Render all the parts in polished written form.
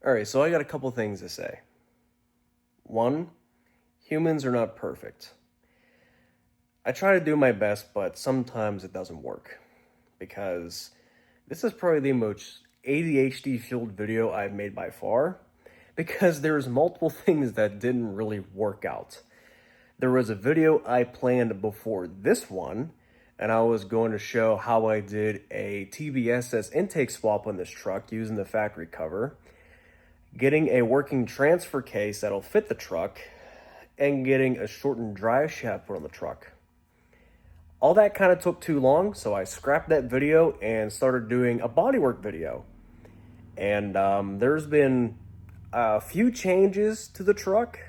Alright, so I got a couple things to say. One, humans are not perfect. I try to do my best, but sometimes it doesn't work. Because this is probably the most ADHD-fueled video I've made by far. Because there's multiple things that didn't really work out. There was a video I planned before this one, and I was going to show how I did a TBSS intake swap on this truck using the factory cover, getting a working transfer case that'll fit the truck, and getting a shortened drive shaft put on the truck. All that kind of took too long, so I scrapped that video and started doing a bodywork video. And there's been a few changes to the truck,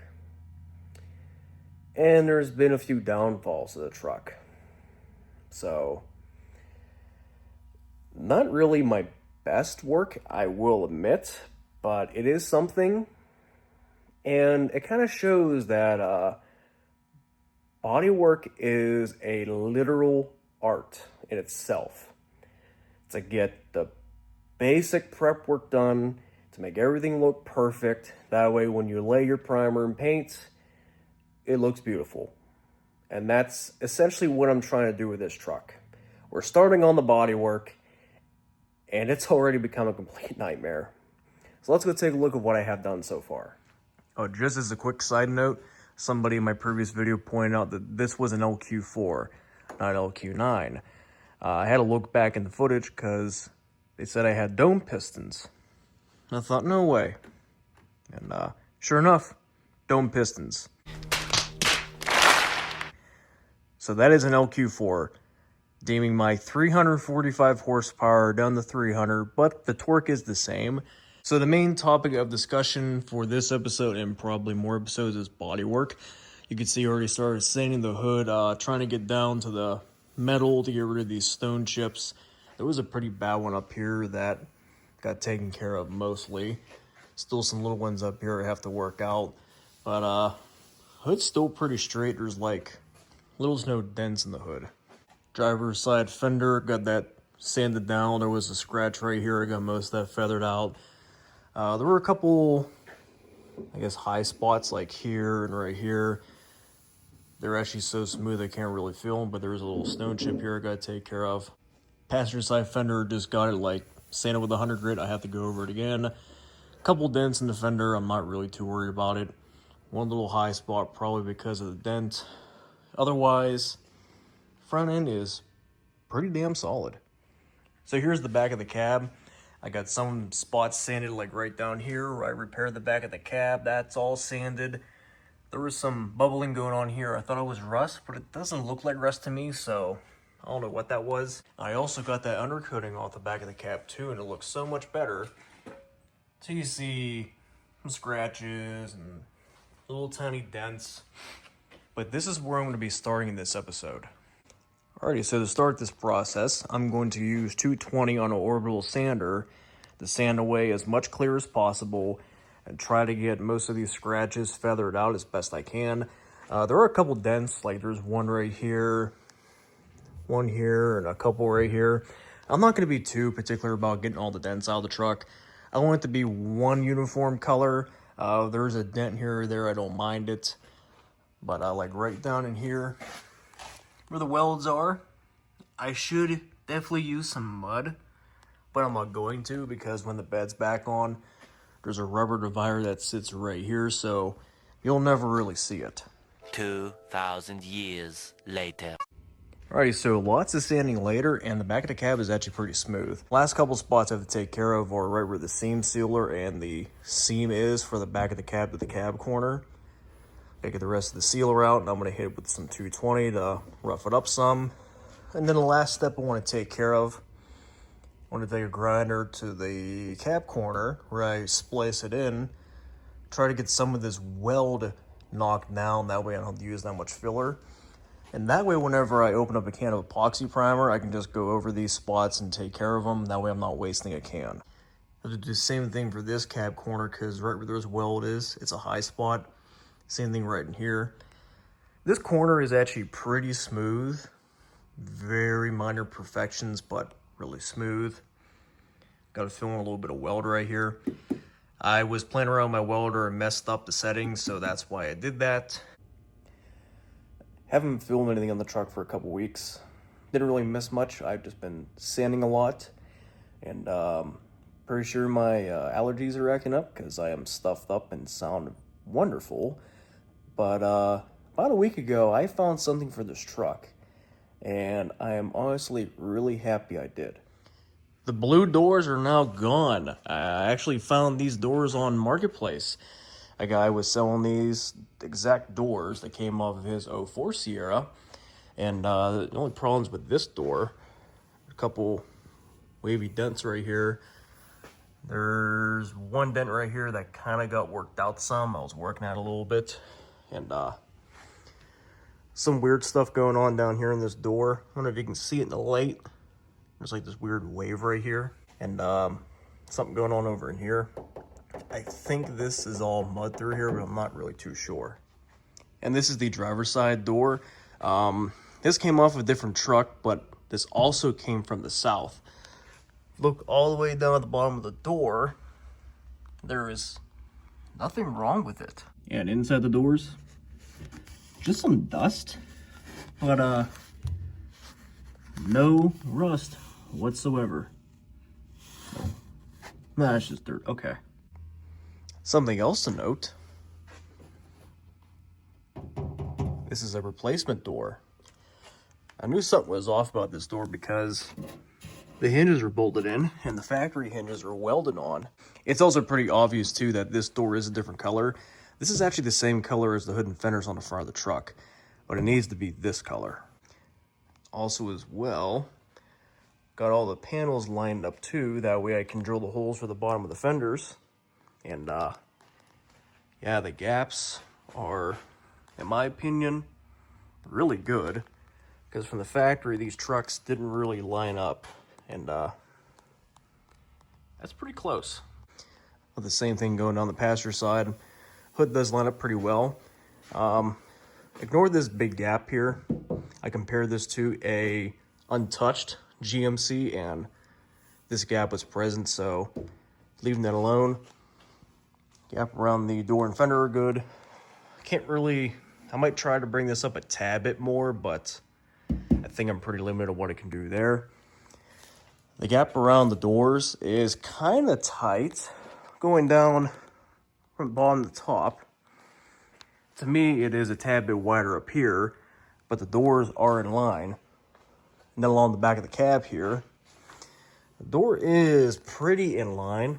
and there's been a few downfalls to the truck. So, not really my best work, I will admit, but it is something, and it kind of shows that bodywork is a literal art in itself. To get the basic prep work done, to make everything look perfect, that way when you lay your primer and paint, it looks beautiful. And that's essentially what I'm trying to do with this truck. We're starting on the bodywork, and it's already become a complete nightmare. So let's go take a look at what I have done so far. Oh, just as a quick side note, somebody in my previous video pointed out that this was an LQ4, not LQ9. I had to look back in the footage because they said I had dome pistons. I thought, no way. And sure enough, dome pistons. So that is an LQ4, deeming my 345 horsepower down to 300, but the torque is the same. So the main topic of discussion for this episode and probably more episodes is bodywork. You can see I already started sanding the hood, trying to get down to the metal to get rid of these stone chips. There was a pretty bad one up here that got taken care of mostly. Still some little ones up here I have to work out, but hood's still pretty straight. There's like little to no dents in the hood. Driver's side fender, got that sanded down. There was a scratch right here. I got most of that feathered out. There were a couple, I guess, high spots like here and right here. They're actually so smooth I can't really feel them, but there was a little stone chip here I got to take care of. Passenger side fender, just got it like sanded with a 100 grit. I have to go over it again. A couple dents in the fender. I'm not really too worried about it. One little high spot probably because of the dent. Otherwise, front end is pretty damn solid. So here's the back of the cab. I got some spots sanded like right down here. I repaired the back of the cab. That's all sanded. There was some bubbling going on here. I thought it was rust, but it doesn't look like rust to me, so I don't know what that was. I also got that undercoating off the back of the cab too, and it looks so much better. So you see some scratches and little tiny dents. But this is where I'm going to be starting in this episode. Alrighty, so to start this process, I'm going to use 220 on an orbital sander to sand away as much clear as possible and try to get most of these scratches feathered out as best I can. There are a couple dents, like there's one right here, one here, and a couple right here. I'm not going to be too particular about getting all the dents out of the truck. I want it to be one uniform color. There's a dent here or there, I don't mind it. But like right down in here where the welds are, I should definitely use some mud, but I'm not going to because when the bed's back on, there's a rubber divider that sits right here, so you'll never really see it. 2,000 years later. Alrighty, so lots of sanding later, and the back of the cab is actually pretty smooth. Last couple spots I have to take care of are right where the seam sealer and the seam is for the back of the cab to the cab corner. I get the rest of the sealer out, and I'm going to hit it with some 220 to rough it up some. And then the last step I want to take care of, I want to take a grinder to the cab corner where I splice it in, try to get some of this weld knocked down, that way I don't have to use that much filler. And that way whenever I open up a can of epoxy primer, I can just go over these spots and take care of them, that way I'm not wasting a can. I have to do the same thing for this cab corner because right where this weld is, it's a high spot. Same thing right in here. This corner is actually pretty smooth. Very minor imperfections, but really smooth. Got to fill in a little bit of weld right here. I was playing around with my welder and messed up the settings, so that's why I did that. Haven't filmed anything on the truck for a couple weeks. Didn't really miss much. I've just been sanding a lot, and pretty sure my allergies are acting up because I am stuffed up and sound wonderful. But about a week ago, I found something for this truck, and I am honestly really happy I did. The blue doors are now gone. I actually found these doors on Marketplace. A guy was selling these exact doors that came off of his '04 Sierra. And the only problems with this door, a couple wavy dents right here. There's one dent right here that kind of got worked out some. I was working at it a little bit. And some weird stuff going on down here in this door. I don't know if you can see it in the light. There's like this weird wave right here. And something going on over in here. I think this is all mud through here, but I'm not really too sure. And this is the driver's side door. This came off a different truck, but this also came from the south. Look all the way down at the bottom of the door. There is nothing wrong with it. Yeah, and inside the doors, just some dust, but no rust whatsoever. Nah, it's just dirt. Okay. Something else to note. This is a replacement door. I knew something was off about this door because the hinges are bolted in and the factory hinges are welded on. It's also pretty obvious too that this door is a different color. This is actually the same color as the hood and fenders on the front of the truck, but it needs to be this color. Also as well, got all the panels lined up too. That way I can drill the holes for the bottom of the fenders. And yeah, the gaps are, in my opinion, really good. Because from the factory, these trucks didn't really line up. And that's pretty close. With the same thing going down the passenger side. Hood does line up pretty well. Ignore this big gap here. I compared this to a untouched GMC, and this gap was present, so leaving that alone. Gap around the door and fender are good. I might try to bring this up a tad bit more, but I think I'm pretty limited on what I can do there. The gap around the doors is kind of tight, going down from bottom to top. To me, it is a tad bit wider up here, but the doors are in line. And then along the back of the cab here, the door is pretty in line.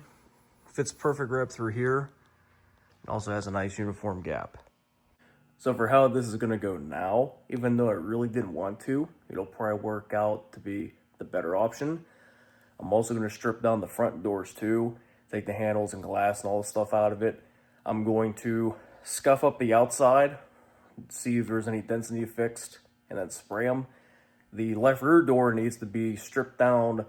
Fits perfect right up through here. It also has a nice uniform gap. So for how this is going to go now, even though I really didn't want to, it'll probably work out to be the better option. I'm also going to strip down the front doors too, take the handles and glass and all the stuff out of it. I'm going to scuff up the outside, see if there's any dents that need fixed, and then spray them. The left rear door needs to be stripped down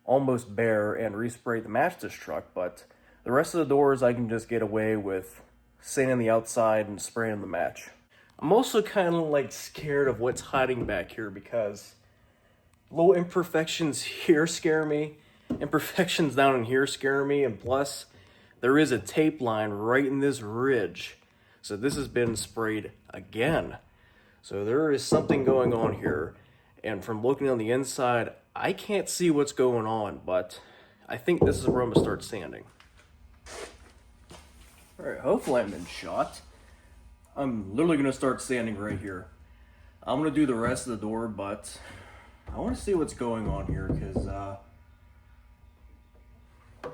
almost bare and resprayed to match this truck, but the rest of the doors I can just get away with sanding the outside and spraying the match. I'm also kind of like scared of what's hiding back here because little imperfections here scare me, imperfections down in here scare me, and plus there is a tape line right in this ridge. So this has been sprayed again. So there is something going on here, and from looking on the inside, I can't see what's going on, but I think this is where I'm gonna start sanding. Alright, hopefully I'm in shot. I'm literally going to start sanding right here. I'm going to do the rest of the door, but I want to see what's going on here, because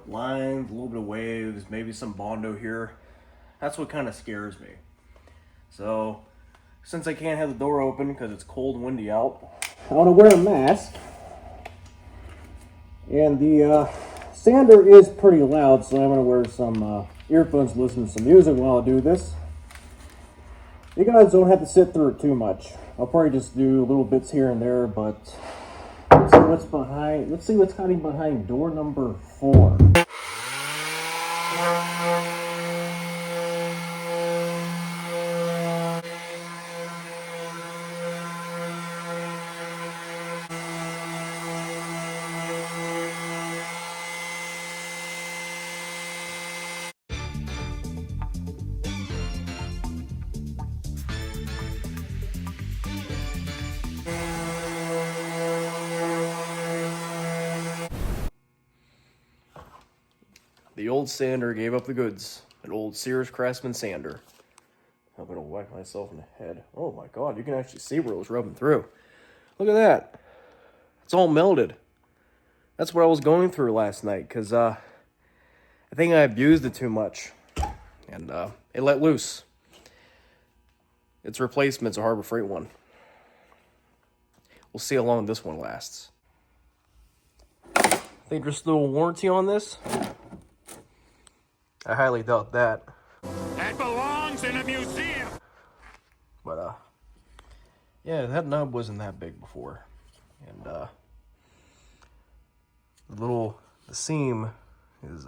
lines, a little bit of waves, maybe some Bondo here. That's what kind of scares me. So, since I can't have the door open because it's cold and windy out, I want to wear a mask. And the sander is pretty loud, so I'm going to wear some earphones to listen to some music while I do this. You guys don't have to sit through it too much. I'll probably just do little bits here and there, but let's see what's behind. Let's see what's hiding behind door number 4. the old sander gave up the goods. An old Sears Craftsman sander. I'm gonna whack myself in the head. Oh my god, you can actually see where it was rubbing through. Look at that. It's all melted. That's what I was going through last night, because I think I abused it too much. And it let loose. Its replacement's a Harbor Freight one. We'll see how long this one lasts. I think there's still a warranty on this. I highly doubt that. That belongs in a museum. But yeah, that nub wasn't that big before, and the seam is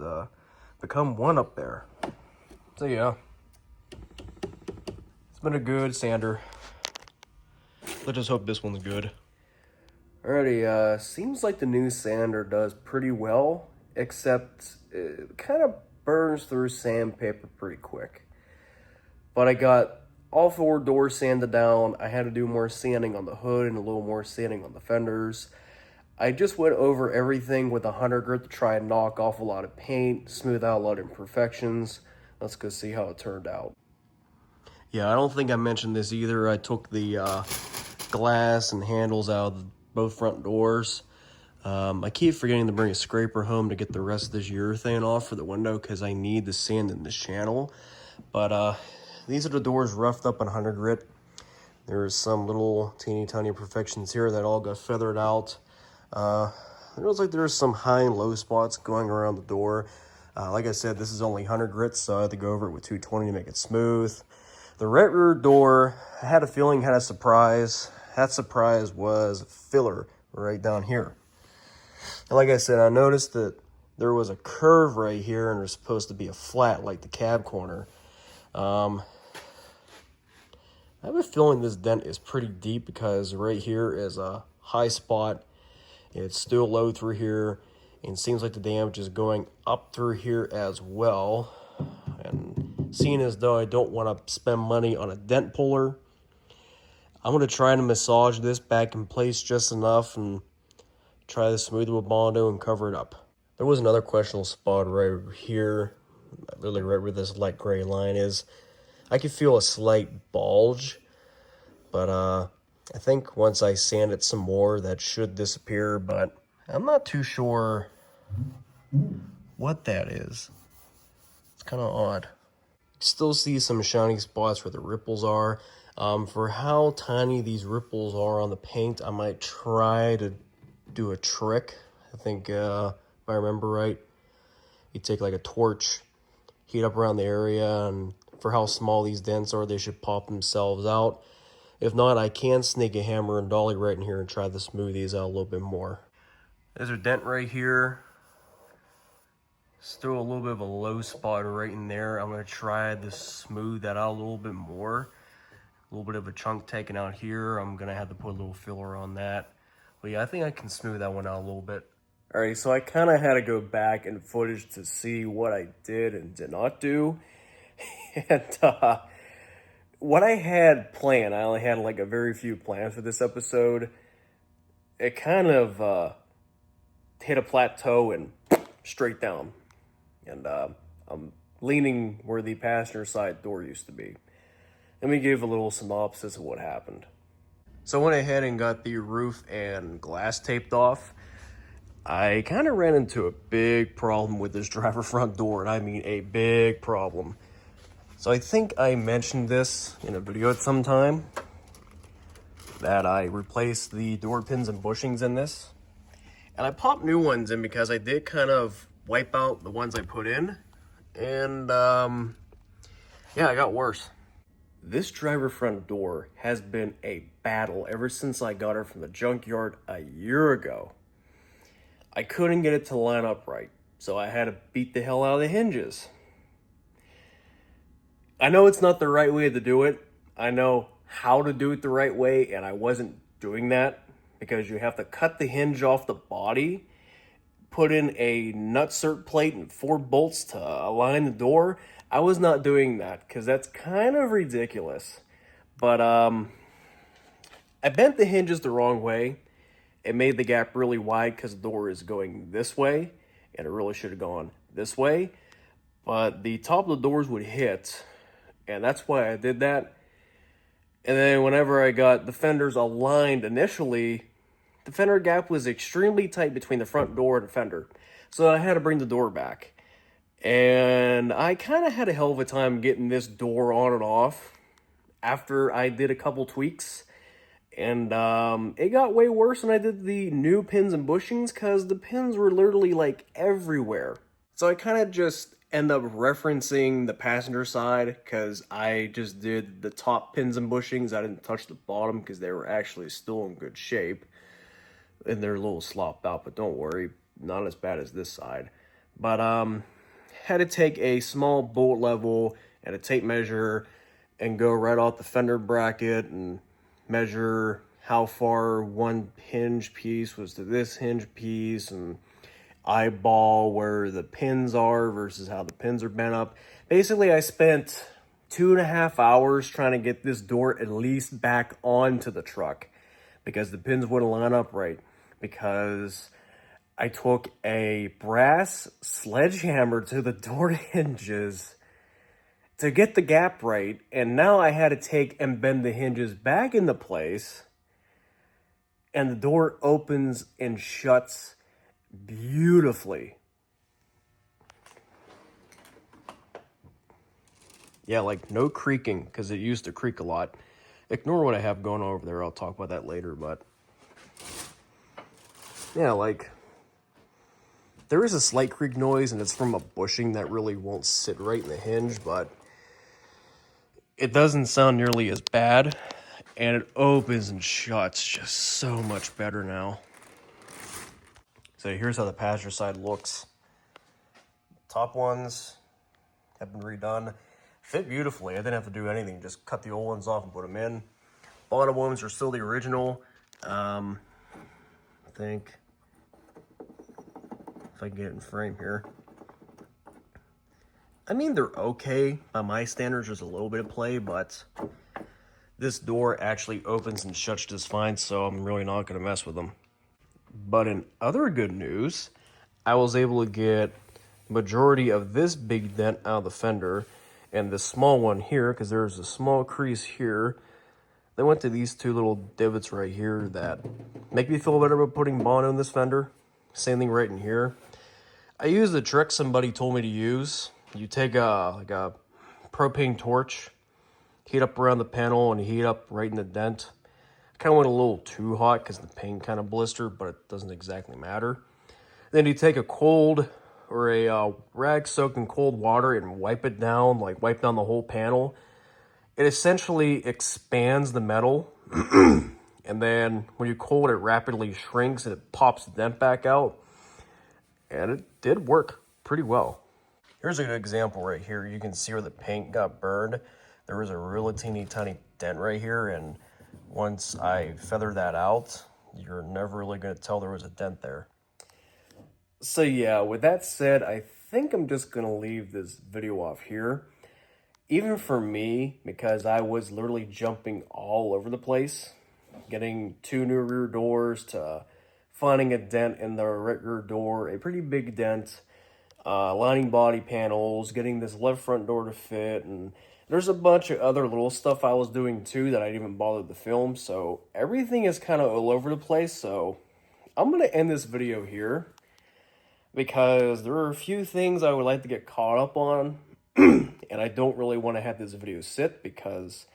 become one up there. So yeah, it's been a good sander. Let's just hope this one's good. Alrighty, seems like the new sander does pretty well, except it kind of burns through sandpaper pretty quick. But I got all 4 doors sanded down. I had to do more sanding on the hood and a little more sanding on the fenders. I just went over everything with a 100 grit to try and knock off a lot of paint, smooth out a lot of imperfections. Let's go see how it turned out. Yeah, I don't think I mentioned this either. I took the glass and handles out of both front doors. I keep forgetting to bring a scraper home to get the rest of this urethane off for the window because I need the sand in this channel. But these are the doors roughed up on 100 grit. There's some little teeny tiny imperfections here that all got feathered out. It looks like there's some high and low spots going around the door. Like I said, this is only 100 grit, so I had to go over it with 220 to make it smooth. The right rear door, I had a feeling had a surprise. That surprise was filler right down here. And like I said, I noticed that there was a curve right here and there's supposed to be a flat like the cab corner. I have a feeling this dent is pretty deep because right here is a high spot. It's still low through here, and it seems like the damage is going up through here as well. And seeing as though I don't want to spend money on a dent puller, I'm going to try to massage this back in place just enough and try to smooth it with Bondo and cover it up. There was another questionable spot right here, literally right where this light gray line is. I could feel a slight bulge, but I think once I sand it some more, that should disappear, but I'm not too sure what that is. It's kind of odd. Still see some shiny spots where the ripples are. For how tiny these ripples are on the paint, I might try to do a trick. I think, if I remember right, you take like a torch, heat up around the area, and for how small these dents are, they should pop themselves out. If not, I can sneak a hammer and dolly right in here and try to smooth these out a little bit more. There's a dent right here. Still a little bit of a low spot right in there. I'm going to try to smooth that out a little bit more. A little bit of a chunk taken out here. I'm going to have to put a little filler on that. But yeah, I think I can smooth that one out a little bit. Alright, so I kind of had to go back in footage to see what I did and did not do. And what I had planned, I only had like a very few plans for this episode. It kind of hit a plateau and straight down. And I'm leaning where the passenger side door used to be. Let me give a little synopsis of what happened. So I went ahead and got the roof and glass taped off. I kind of ran into a big problem with this driver front door, and I mean a big problem. So I think I mentioned this in a video at some time, that I replaced the door pins and bushings in this. And I popped new ones in because I did kind of wipe out the ones I put in. And yeah, it got worse. This driver front door has been a battle ever since I got her from the junkyard a year ago. I couldn't get it to line up right, so I had to beat the hell out of the hinges. I know it's not the right way to do it. I know how to do it the right way, and I wasn't doing that because you have to cut the hinge off the body, put in a nutsert plate and 4 bolts to align the door. I was not doing that because that's kind of ridiculous. But I bent the hinges the wrong way. It made the gap really wide because the door is going this way, and it really should have gone this way. but the top of the doors would hit, and that's why I did that. And then whenever I got the fenders aligned initially, the fender gap was extremely tight between the front door and the fender. So I had to bring the door back. And I kind of had a hell of a time getting this door on and off after I did a couple tweaks. And it got way worse when I did the new pins and bushings because the pins were literally like everywhere. So I kind of just end up referencing the passenger side because I just did the top pins and bushings. I didn't touch the bottom because they were actually still in good shape. And they're a little slopped out, but don't worry, not as bad as this side. But had to take a small bolt level and a tape measure and go right off the fender bracket and measure how far one hinge piece was to this hinge piece and eyeball where the pins are versus how the pins are bent up. Basically, I spent 2.5 hours trying to get this door at least back onto the truck because the pins wouldn't line up right. Because I took a brass sledgehammer to the door hinges to get the gap right, and now I had to take and bend the hinges back into place, and the door opens and shuts beautifully. Yeah, like no creaking, because it used to creak a lot. Ignore what I have going on over there, I'll talk about that later, but yeah, like there is a slight creak noise, and it's from a bushing that really won't sit right in the hinge, but it doesn't sound nearly as bad, and it opens and shuts just so much better now. So here's how the passenger side looks. Top ones have been redone. Fit beautifully. I didn't have to do anything. Just cut the old ones off and put them in. Bottom ones are still the original. I think if I can get it in frame here. I mean, they're okay. By my standards, there's a little bit of play, but this door actually opens and shuts just fine, so I'm really not going to mess with them. But in other good news, I was able to get majority of this big dent out of the fender and the small one here, because there's a small crease here. They went to these two little divots right here that make me feel better about putting Bono in this fender. Same thing right in here. I used the trick somebody told me to use. You take a propane torch, heat up around the panel, and heat up right in the dent. I kind of went a little too hot because the paint kind of blistered, but it doesn't exactly matter. Then you take a cold or a rag soaked in cold water and wipe it down, like wipe down the whole panel. It essentially expands the metal, and then when you cold, it rapidly shrinks and it pops the dent back out. And it did work pretty well. Here's a good example right here. You can see where the paint got burned. There was a really teeny tiny dent right here, and once I feather that out, you're never really going to tell there was a dent there. So yeah, with that said, I think I'm just going to leave this video off here. Even for me, because I was literally jumping all over the place, getting 2 new rear doors to finding a dent in the rear door, a pretty big dent, lining body panels, getting this left front door to fit, and there's a bunch of other little stuff I was doing too that I didn't even bother to film, so everything is kind of all over the place. So I'm going to end this video here because there are a few things I would like to get caught up on, and I don't really want to have this video sit because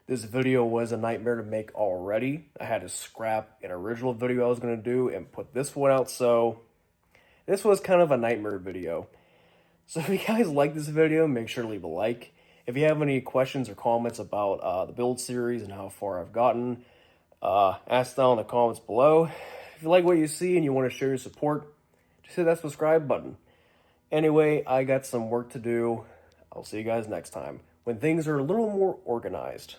this video was a nightmare to make already. I had to scrap an original video I was going to do and put this one out, so this was kind of a nightmare video. So if you guys like this video, make sure to leave a like. If you have any questions or comments about the build series and how far I've gotten, ask down in the comments below. If you like what you see and you want to show your support, just hit that subscribe button. Anyway, I got some work to do. I'll see you guys next time when things are a little more organized.